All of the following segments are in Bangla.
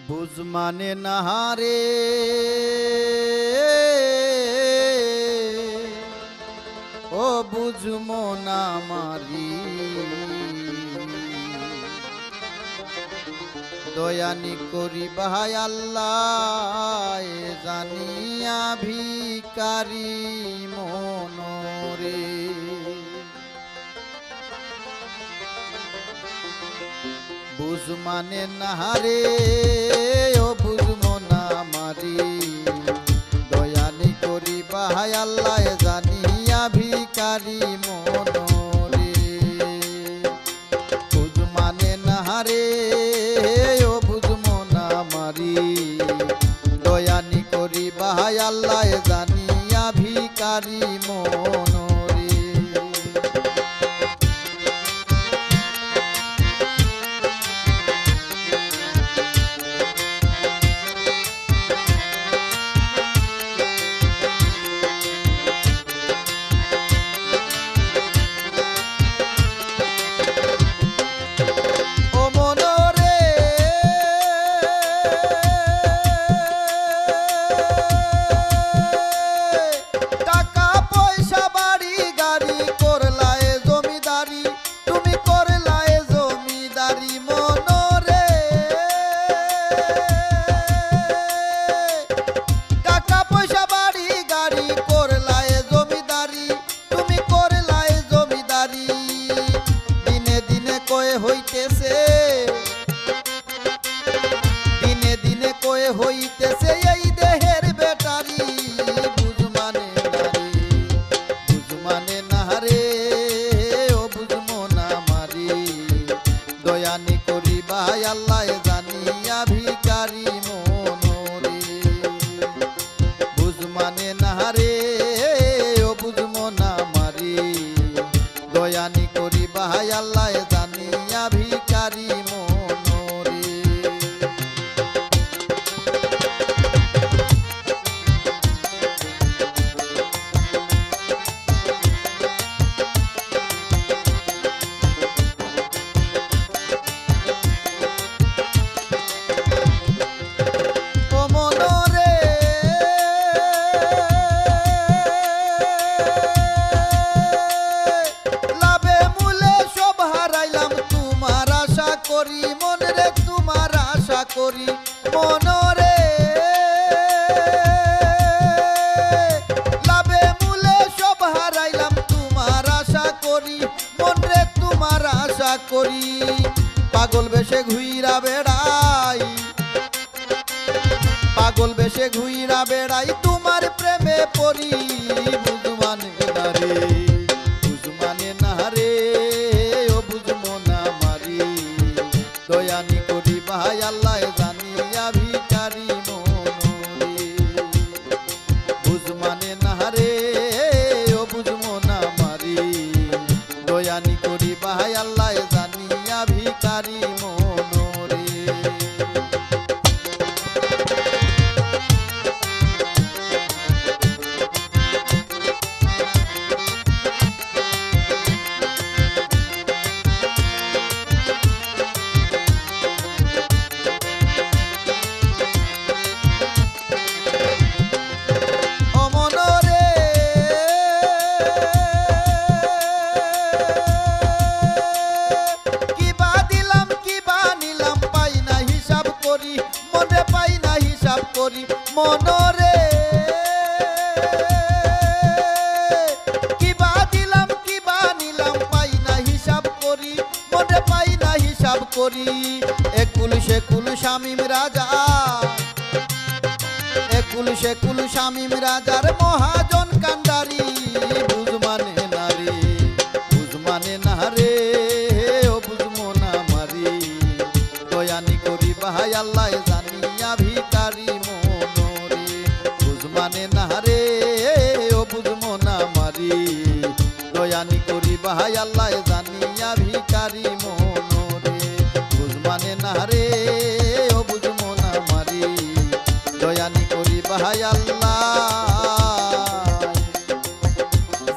বুঝ মানে নাহারে ও বুঝমো না মারি দয়ানি করি ভাই আল্লাহ জানিয়া ভিকারি মনরে বুঝ মানে নাহারে ও বুঝমো না মারি দয়ানি করি ভাই আল্লাহ জানিয়া ভিকারি মনরে বুঝ মানে নাহারে ও বুঝমো না মারি দয়ানি করি ভাই আল্লাহ জানিয়া ভিকারি মনরে দিনে দিনে কয়ে হইতেছে এই দেহের বেটারি বুঝ মানে নারে বুঝ মানে নারে ও বুঝমো না মারি দয়ানি করি ভাই আল্লাহ জানিয়া ভিকারি মনরে বুঝ মানে নারে ও বুঝমো না মারি দয়ানি করি ভাই আল্লাহ জানিয়া ভিকারি মনরে ও মনরে লাভে মূলে সব হারাইলাম তোমার আশা করি মনরে তোমার আশা করি মনরে লাভে মূলে সব হারাইলাম তোমার আশা করি মনরে তোমার আশা করি পাগল বেশে ঘুইরা বেড়াই পাগল বেশে ঘুইরা বেড়াই তোমার প্রেমে পড়ি বুঝ মানে নারে বুঝ মানে নারে ও বুঝমো না মারি দয়ানি করি ভাই আল্লাহ জানিয়া ভিকারি মনরে বুঝ মানে নারে ও বুঝমো না মারি দয়ানি করি ভাই আল্লাহ জানিয়া ভিকারি মনরে মনরে কিবা দিলাম কিবা নিলাম পাই না হিসাব করি মনে পাই না হিসাব করি একুল শেকুল শামীম রাজা একুল শেকুল শামীম রাজার মহাজন কান্ডারি বুঝ মানে নারে বুঝ মানে নারে ও বুঝমো না মারি দয়ানি করি ভাই আল্লাহ জানিয়া ভিকারি মানে নারে ও বুঝমো না মারি দয়ানি করি ভাই আল্লাহ জানিয়া ভিকারি মনরে বুঝ মানে নারে ও বুঝমো না মারি দয়ানি করি ভাই আল্লাহ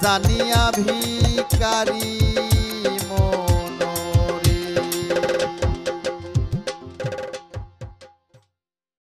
জানিয়া ভিকারি